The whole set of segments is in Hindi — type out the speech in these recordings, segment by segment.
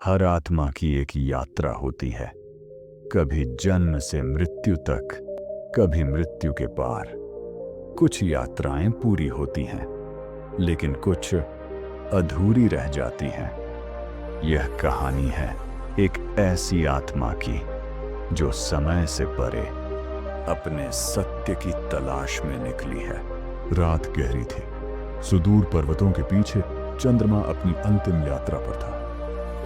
हर आत्मा की एक यात्रा होती है, कभी जन्म से मृत्यु तक, कभी मृत्यु के पार। कुछ यात्राएं पूरी होती हैं, लेकिन कुछ अधूरी रह जाती हैं। यह कहानी है एक ऐसी आत्मा की जो समय से परे अपने सत्य की तलाश में निकली है। रात गहरी थी। सुदूर पर्वतों के पीछे चंद्रमा अपनी अंतिम यात्रा पर था।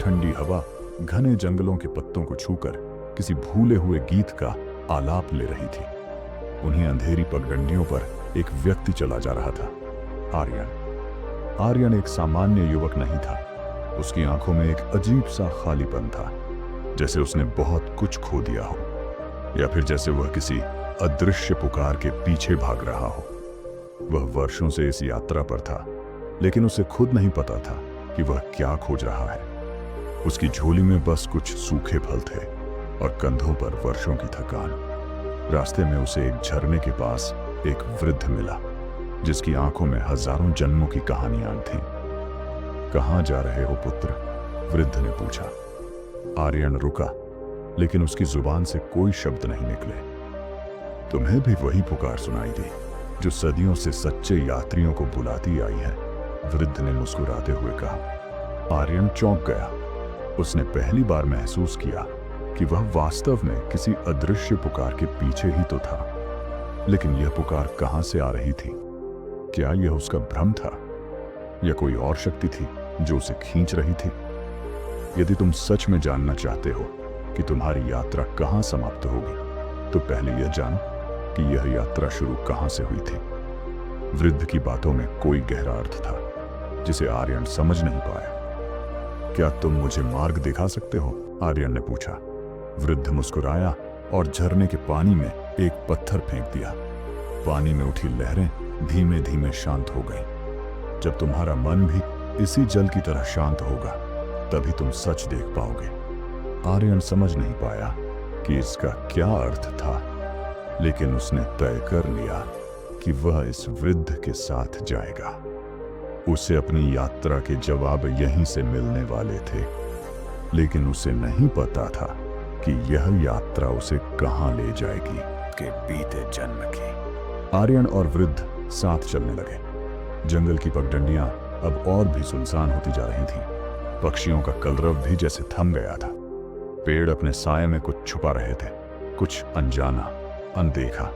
ठंडी हवा घने जंगलों के पत्तों को छूकर किसी भूले हुए गीत का आलाप ले रही थी। उन्हीं अंधेरी पगडंडियों पर एक व्यक्ति चला जा रहा था, आर्यन। आर्यन एक सामान्य युवक नहीं था। उसकी आंखों में एक अजीब सा खालीपन था, जैसे उसने बहुत कुछ खो दिया हो, या फिर जैसे वह किसी अदृश्य पुकार के पीछे भाग रहा हो। वह वर्षों से इस यात्रा पर था, लेकिन उसे खुद नहीं पता था कि वह क्या खोज रहा है। उसकी झोली में बस कुछ सूखे फल थे और कंधों पर वर्षों की थकान। रास्ते में उसे एक झरने के पास एक वृद्ध मिला, जिसकी आंखों में हजारों जन्मों की कहानियां थीं। कहां जा रहे हो पुत्र? वृद्ध ने पूछा। आर्यन रुका, लेकिन उसकी जुबान से कोई शब्द नहीं निकले। तुम्हें भी वही पुकार सुनाई दी जो सदियों से सच्चे यात्रियों को बुलाती आई है, वृद्ध ने मुस्कुराते हुए कहा। आर्यन चौंक गया। उसने पहली बार महसूस किया कि वह वास्तव में किसी अदृश्य पुकार के पीछे ही तो था। लेकिन यह पुकार कहां से आ रही थी? क्या यह उसका भ्रम था, या कोई और शक्ति थी जो उसे खींच रही थी? यदि तुम सच में जानना चाहते हो कि तुम्हारी यात्रा कहां समाप्त होगी, तो पहले यह जानो कि यह यात्रा शुरू कहां से हुई थी। वृद्ध की बातों में कोई गहरा अर्थ था, जिसे आर्यन समझ नहीं पाया। क्या तुम मुझे मार्ग दिखा सकते हो? आर्यन ने पूछा। वृद्ध मुस्कुराया और झरने के पानी में एक पत्थर फेंक दिया। पानी में उठी लहरें धीमे धीमे शांत हो गईं। जब तुम्हारा मन भी इसी जल की तरह शांत होगा, तभी तुम सच देख पाओगे। आर्यन समझ नहीं पाया कि इसका क्या अर्थ था, लेकिन उसने तय कर लिया कि वह इस वृद्ध के साथ जाएगा। उसे अपनी यात्रा के जवाब यहीं से मिलने वाले थे, लेकिन उसे नहीं पता था कि यह यात्रा उसे कहां ले जाएगी। के बीते जन्म की। आर्यन और वृद्ध साथ चलने लगे। जंगल की पगडंडियां अब और भी सुनसान होती जा रही थीं। पक्षियों का कलरव भी जैसे थम गया था। पेड़ अपने साये में कुछ छुपा रहे थे, कुछ अनजाना, अनदेखा।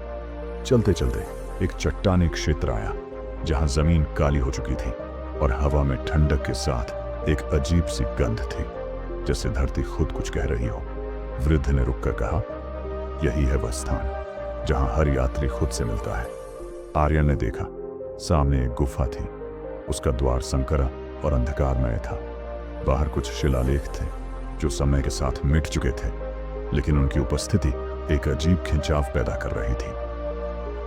चलते चलते एक चट्टानी क्षेत्र आया, जहां जमीन काली हो चुकी थी और हवा में ठंडक के साथ एक अजीब सी गंध थी, जैसे धरती खुद कुछ कह रही हो। वृद्ध ने रुककर कहा, यही है वह स्थान जहां हर यात्री खुद से मिलता है। आर्यन ने देखा, सामने एक गुफा थी। उसका द्वार संकरा और अंधकारमय था। बाहर कुछ शिलालेख थे जो समय के साथ मिट चुके थे, लेकिन उनकी उपस्थिति एक अजीब खिंचाव पैदा कर रही थी।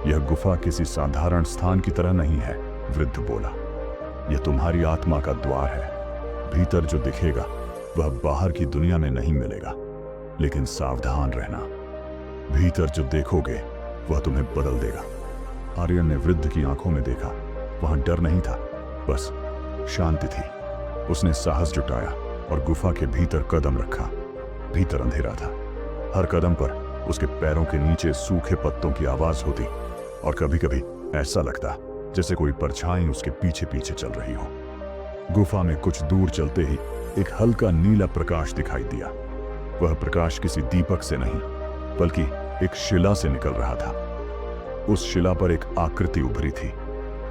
यह गुफा किसी साधारण स्थान की तरह नहीं है, वृद्ध बोला। यह तुम्हारी आत्मा का द्वार है। भीतर जो दिखेगा वह बाहर की दुनिया में नहीं मिलेगा, लेकिन सावधान रहना, भीतर जो देखोगे वह तुम्हें बदल देगा। आर्यन ने वृद्ध की आंखों में देखा। वहां डर नहीं था, बस शांति थी। उसने साहस जुटाया और गुफा के भीतर कदम रखा। भीतर अंधेरा था। हर कदम पर उसके पैरों के नीचे सूखे पत्तों की आवाज होती, और कभी कभी ऐसा लगता जैसे कोई परछाई उसके पीछे पीछे चल रही हो। गुफा में कुछ दूर चलते ही एक हल्का नीला प्रकाश दिखाई दिया। वह प्रकाश किसी दीपक से नहीं, बल्कि एक शिला से निकल रहा था। उस शिला पर एक आकृति उभरी थी,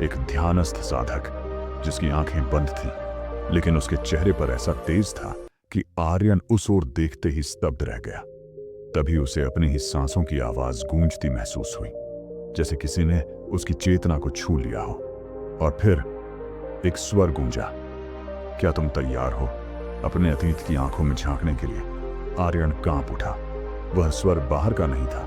एक ध्यानस्थ साधक जिसकी आंखें बंद थीं, लेकिन उसके चेहरे पर ऐसा तेज था कि आर्यन उस ओर देखते ही स्तब्ध रह गया। तभी उसे अपनी ही सांसों की आवाज गूंजती महसूस हुई, जैसे किसी ने उसकी चेतना को छू लिया हो। और फिर एक स्वर गूंजा, क्या तुम तैयार हो अपने अतीत की आंखों में झांकने के लिए? आर्यन कांप उठा। वह स्वर बाहर का नहीं था,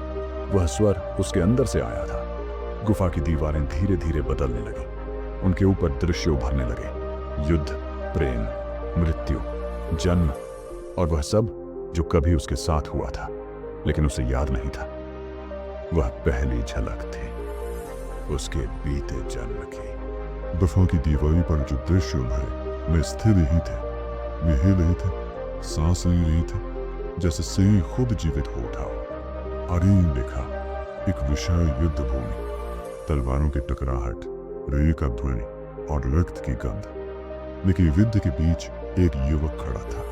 वह स्वर उसके अंदर से आया था। गुफा की दीवारें धीरे धीरे बदलने लगी। उनके ऊपर दृश्य उभरने लगे, युद्ध, प्रेम, मृत्यु, जन्म, और वह सब जो कभी उसके साथ हुआ था, लेकिन उसे याद नहीं था। वह पहली झलक थी उसके बीते जन्म की। गुफा की दीवारी पर जो दृश्य उभरे वे स्थिर ही थे, वे हिल रहे थे, सांस ले रही थी, जैसे से खुद जीवित हो उठा हो। आर्यन ने देखा एक विशाल युद्ध भूमि, तलवारों की टकराहट, रेल का ध्वनि और रक्त की गंध। लेकिन युद्ध के बीच एक युवक खड़ा था,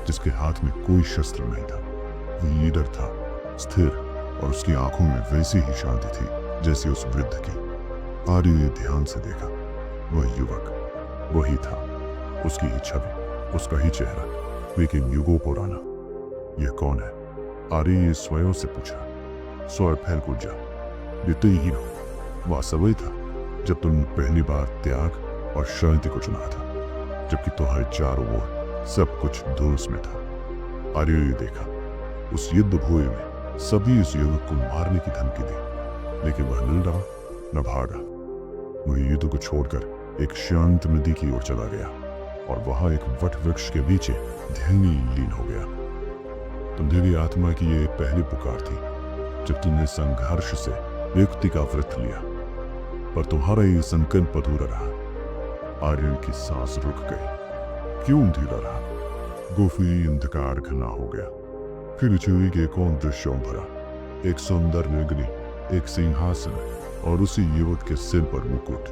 जिसके हाथ में कोई शस्त्र नहीं था। वो लीडर था, स्थिर, और उसकी आंखों में वैसी ही शांति थी जैसी उस वृद्ध की। आर्य ने ध्यान से देखा, वह युवक वही था, उसकी ही छवि, उसका ही चेहरा, लेकिन युगों पुराना। यह कौन है? आर्य ने स्वयं से पूछा। स्वयं फैल कूद जा, ये ही हो। वह समय था जब तुमने पहली बार त्याग और शांति को चुना था, जबकि तुम्हारे चारों ओर सब कुछ धूस में था। आर्य ने देखा उस युद्ध भूमि में सभी उस युवक को मारने की धमकी दी, लेकिन वह न डरा न भागा। वह युद्ध को छोड़कर एक शांत नदी की ओर चला गया और वहां एक वट वृक्ष के नीचे ध्यान में लीन हो गया। तुम्हारी आत्मा की यह पहली पुकार थी जब तुमने संघर्ष से युक्ति का व्रत लिया, पर तुम्हारा ये संकल्प अधूरा रहा। आर्यन की सांस रुक गई। क्यों धीरा रहा? गुफी अंधकार घना हो गया। फिर चुई के कौन दृश्यों भरा, एक सुंदर नगरी, एक सिंहासन और उसी युवक के सिर पर मुकुट।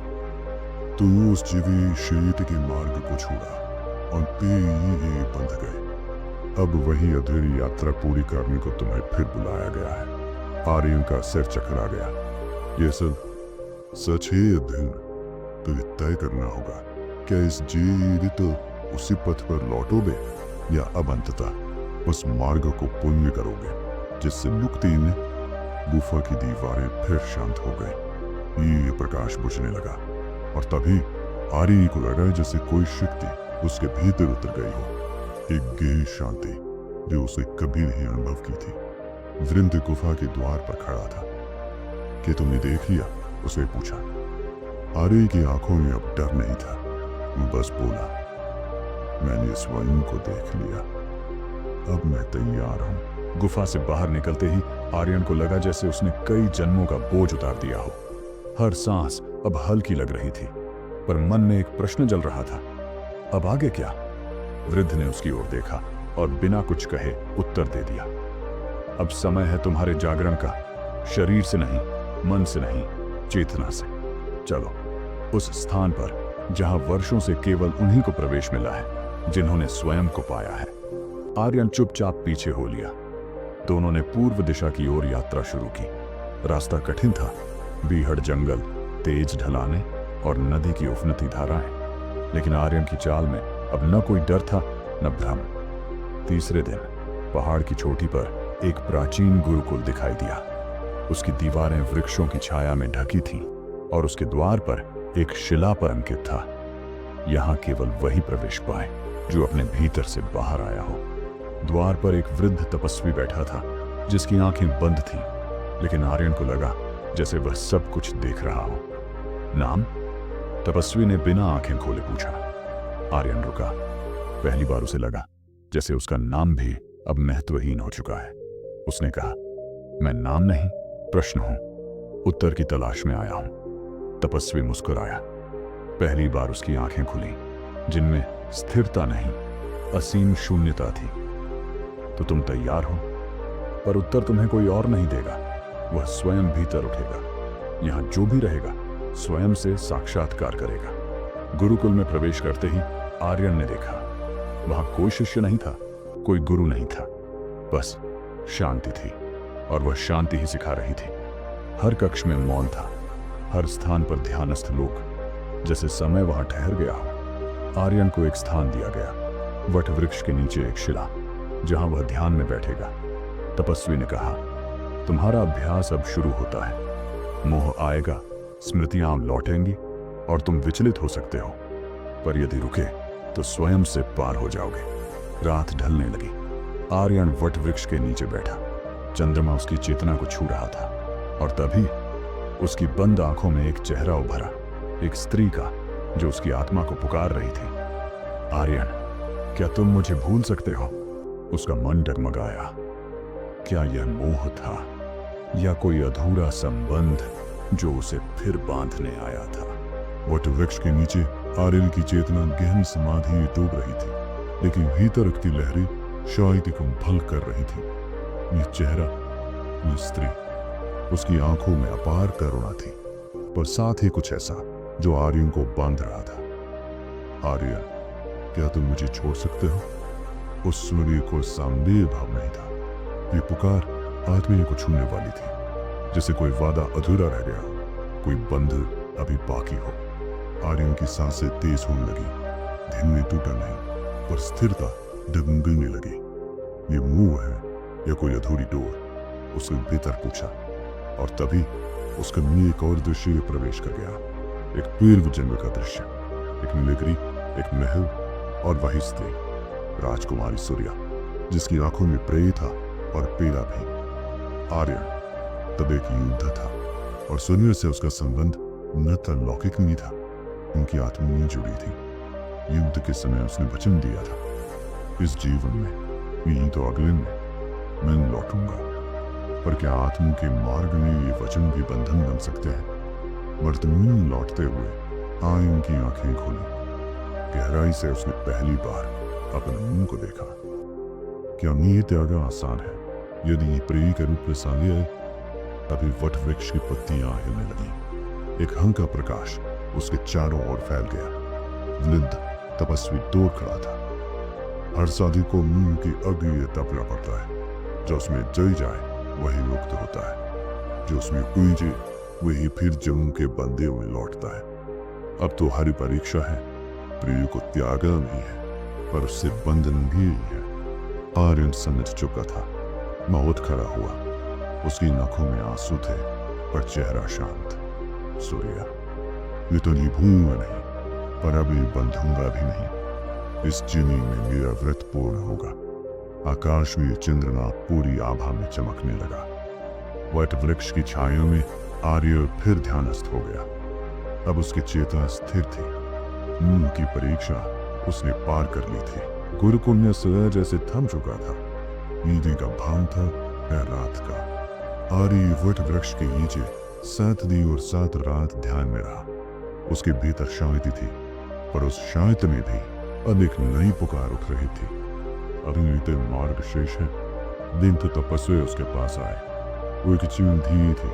तू उस जीवी शीत के मार्ग को छोड़ा और पेय बंध गए। अब वही अधूरी यात्रा पूरी करने को तुम्हें फिर बुलाया गया है। आर्यन का सिर चकरा गया। ये सब सच है अध्ययन, तो ये तय करना होगा, क्या इस जीवित उसी पथ पर लौटोगे या अब अंततः उस मार्ग को पुण्य करोगे जिससे मुक्ति में। गुफा की दीवारें फिर शांत हो गई। ये प्रकाश बुझने लगा और तभी आर्यन को लगा जैसे कोई शक्ति उसके भीतर उतर गई हो, एक गहरी शांति जो उसे कभी नहीं अनुभव की थी। वृंद गुफा के द्वार पर खड़ा था। कि तुमने देख लिया? उसने पूछा। आर्य की आंखों में अब डर नहीं था, वो बस बोला, मैंने स्वयं को देख लिया, अब मैं तैयार हूं। गुफा से बाहर निकलते ही आर्यन को लगा जैसे उसने कई जन्मों का बोझ उतार दिया हो। हर सांस अब हल्की लग रही थी, पर मन में एक प्रश्न जल रहा था, अब आगे क्या? वृद्ध ने उसकी ओर देखा और बिना कुछ कहे उत्तर दे दिया, अब समय है तुम्हारे जागरण का, शरीर से नहीं, मन से नहीं, चेतना से। चलो उस स्थान पर जहां वर्षों से केवल उन्हीं को प्रवेश मिला है जिन्होंने स्वयं को पाया है। आर्यन चुपचाप पीछे हो लिया। दोनों ने पूर्व दिशा की ओर यात्रा शुरू की। रास्ता कठिन था, बीहड़ जंगल, तेज ढलाने और नदी की उफनती धाराएं, लेकिन आर्यन की चाल में अब न कोई डर था न भ्रम। तीसरे दिन पहाड़ की चोटी पर एक प्राचीन गुरुकुल दिखाई दिया। उसकी दीवारें वृक्षों की छाया में ढकी थीं और उसके द्वार पर एक शिला पर अंकित था, यहां केवल वही प्रवेश पाए जो अपने भीतर से बाहर आया हो। द्वार पर एक वृद्ध तपस्वी बैठा था जिसकी आंखें बंद थीं, लेकिन आर्यन को लगा जैसे वह सब कुछ देख रहा हो। नाम? तपस्वी ने बिना आंखें खोले पूछा। आर्यन रुका। पहली बार उसे लगा जैसे उसका नाम भी अब महत्वहीन हो चुका है। उसने कहा, मैं नाम नहीं, प्रश्न हूं, उत्तर की तलाश में आया हूं। तपस्वी मुस्कुराया। पहली बार उसकी आंखें खुली, जिनमें स्थिरता नहीं, असीम शून्यता थी। तो तुम तैयार हो? पर उत्तर तुम्हें कोई और नहीं देगा, वह स्वयं भीतर उठेगा। यहां जो भी रहेगा स्वयं से साक्षात्कार करेगा। गुरुकुल में प्रवेश करते ही आर्यन ने देखा, वहां कोई शिष्य नहीं था, कोई गुरु नहीं था, बस शांति थी, और वह शांति ही सिखा रही थी। हर कक्ष में मौन था, हर स्थान पर ध्यानस्थ लोग, जैसे समय वहां ठहर गया हो। आर्यन को एक स्थान दिया गया, वट वृक्ष के नीचे एक शिला, जहां वह ध्यान में बैठेगा। तपस्वी ने कहा, तुम्हारा अभ्यास अब शुरू होता है। मोह आएगा, स्मृतियां लौटेंगी और तुम विचलित हो सकते हो, पर यदि रुके तो स्वयं से पार हो जाओगे। रात ढलने लगी। आर्यन वट वृक्ष के नीचे बैठा। चंद्रमा उसकी चेतना को छू रहा था, और तभी उसकी बंद आंखों में एक चेहरा उभरा, एक स्त्री का, जो उसकी आत्मा को पुकार रही थी। आर्यन, क्या तुम मुझे भूल सकते हो? उसका मन डगमगाया। क्या यह मोह था या कोई अधूरा संबंध जो उसे फिर बांधने आया था? वट वृक्ष के नीचे आर्यन की चेतना गहन समाधि में डूब रही थी। लेकिन भीतर रखती लहरें शायद एक उम्फल कर रही थी। ये चेहरा, ये स्त्री, उसकी आंखों में अपार करुणा थी, पर साथ ही कुछ ऐसा जो आर्यन को बांध रहा था। आर्यन, क्या तुम मुझे छोड़ सकते हो? उस सूर्य को सामने भाव नहीं था। ये पुकार आदमी को छूने वाली थी, जैसे कोई वादा अधूरा रह गया हो, कोई बंध अभी बाकी हो। आर्यन की सांसें तेज होने लगी, धीमे टूटा नहीं पर स्थिरता डगमगने लगी। ये मुंह है या कोई अधूरी डोर? उसने भीतर पूछा, और तभी उसके मुंह एक और दृश्य प्रवेश कर गया। एक पूर्व जन्म का दृश्य, एक नीलगिरी, एक महल और वही स्त्री, राजकुमारी सूर्या, जिसकी आंखों में प्रेम था और पीड़ा भी। आर्यन तब एक युद्ध था, और सूर्य से उसका संबंध न तो लौकिक नहीं था, उनकी आत्मा जुड़ी थी। युद्ध के समय उसने वचन दिया था, इस जीवन में नहीं तो अगले में मैं लौटूंगा। पर क्या आत्मा के मार्ग में ये वचन भी बंधन बन सकते हैं? वर्तमान लौटते हुए आर्यन की आंखें खुली। गहराई से उसने पहली बार अपने मुंह को देखा। क्या ये त्याग आसान है? यदि प्रेमी के रूप में सामने आए, तभी वट वृक्ष की पत्तियां हिलने लगी। एक हंग का प्रकाश उसके चारों ओर फैल गया। वृद्ध तपस्वी दौड़ खड़ा था। हर साधु को मुंह की अग्नि तपना पड़ता है। जो उसमें जल जाए वही मुक्त होता है, जो उसमें उलझे वही फिर जम्मू के बंदे में लौटता है। अब तो हरी परीक्षा है, प्रिय को त्यागा नहीं है, पर उससे बंधन भी नहीं है। आर्यन समझ चुका था। मौत खड़ा हुआ, उसकी आंखों में आंसू थे, पर चेहरा शांत। सूर्या, ये तो निभूंगा नहीं, पर अभी बंधूंगा भी नहीं। इस जीनी में मेरा व्रत पूर्ण होगा। आकाश में चंद्रमा पूरी आभा में चमकने लगा। वट वृक्ष की छाया में आर्य फिर ध्यानस्थ हो गया। अब उसकी चेतना स्थिर थी। मुंह की परीक्षा उसने पार कर ली थी। गुरुकुल में सूरज जैसे थम चुका था। ईदी का भान था या रात का। आर्य वट वृक्ष के नीचे 7 दिन और 7 रात ध्यान में रहा। उसके भीतर शांति थी, पर उस शांति में भी अनेक नई पुकार उठ रही थी। अभी मार्ग शेष है। दिन तो तपस्वी उसके पास आए। वो एक चीन धीरे थी,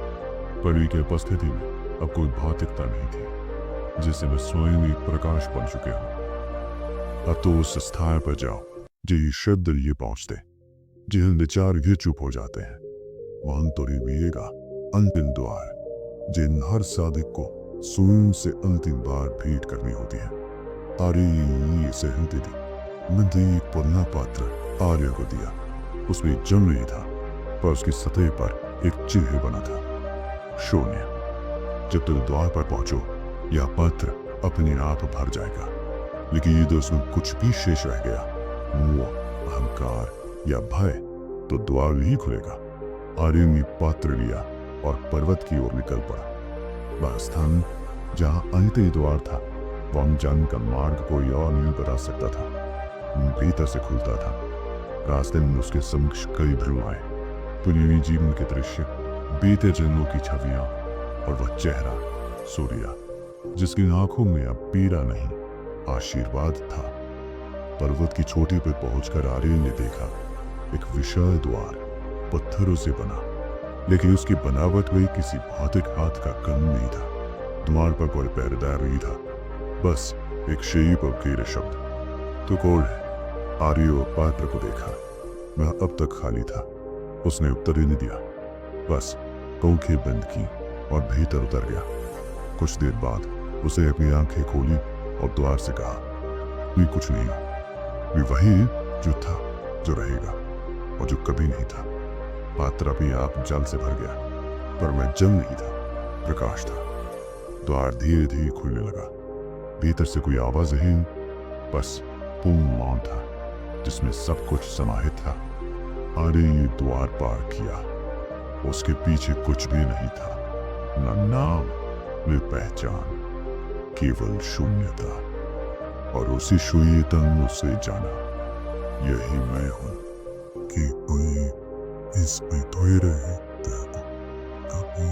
पर की उपस्थिति में अब कोई भौतिकता नहीं थी, जिससे वह स्वयं एक प्रकाश बन चुके हो। अब तो उस स्थान पर जाओ जी शब्द ये पहुंचते, जिन विचार ये चुप हो जाते हैं। वहां तो रिवेगा अंतिम द्वार, जिन हर साधक को स्वयं से अंतिम बार भेंट करनी होती है। आर्य सहमति दी। मैंने एक पुराना पात्र आर्य को दिया। उसमें जल नहीं था, पर उसकी सतह पर एक चिन्ह बना था, शून्य। जब तुम द्वार पर पहुंचो, यह पात्र अपने आप भर जाएगा। लेकिन यदि उसमें कुछ भी शेष रह गया, मोह, अहंकार या भय, तो द्वार नहीं खुलेगा। आर्य ने पात्र लिया और पर्वत की ओर निकल पड़ा। वह स्थान जहां अंतिम द्वार था, वहां जाने का मार्ग कोई और नहीं बता सकता था। भीतर से खुलता था। रास्ते में उसके समक्ष कई भ्रमाएं, पुराने जीवन के दृश्य, बीते जन्मों की छवियां, और वह चेहरा सूर्या, जिसकी आंखों में अब पीड़ा नहीं, आशीर्वाद था। पर्वत की चोटी पर पहुंचकर आर्यन ने देखा एक विशाल द्वार, पत्थरों से बना, लेकिन उसकी बनावट में किसी भौतिक हाथ का कम नहीं था। द्वार पर कोई पहरेदार नहीं था, बस एक शेप और घेरे शब्द, तो कौन है? आर्य पात्र को देखा। वह अब तक खाली था। उसने उत्तर ही नहीं दिया, बस आंखें बंद की और भीतर उतर गया। कुछ देर बाद उसे अपनी आंखें खोली और द्वार से कहा, मैं कुछ नहीं हूं, मैं वही जो था, जो रहेगा और जो कभी नहीं था। पात्र अपने आप जल से भर गया, पर मैं जल नहीं था, प्रकाश था। द्वार धीरे धीरे खुलने लगा। भीतर से कोई आवाज नहीं, बस पूर्ण मौन था, जिसमें सब कुछ समाहित था। आर्य ने द्वार पार किया। उसके पीछे कुछ भी नहीं था, न नाम न पहचान, केवल शून्यता। और उसी शून्यता में उसे जाना, यही मैं हूं कि कोई इसमें धोए रहे, कभी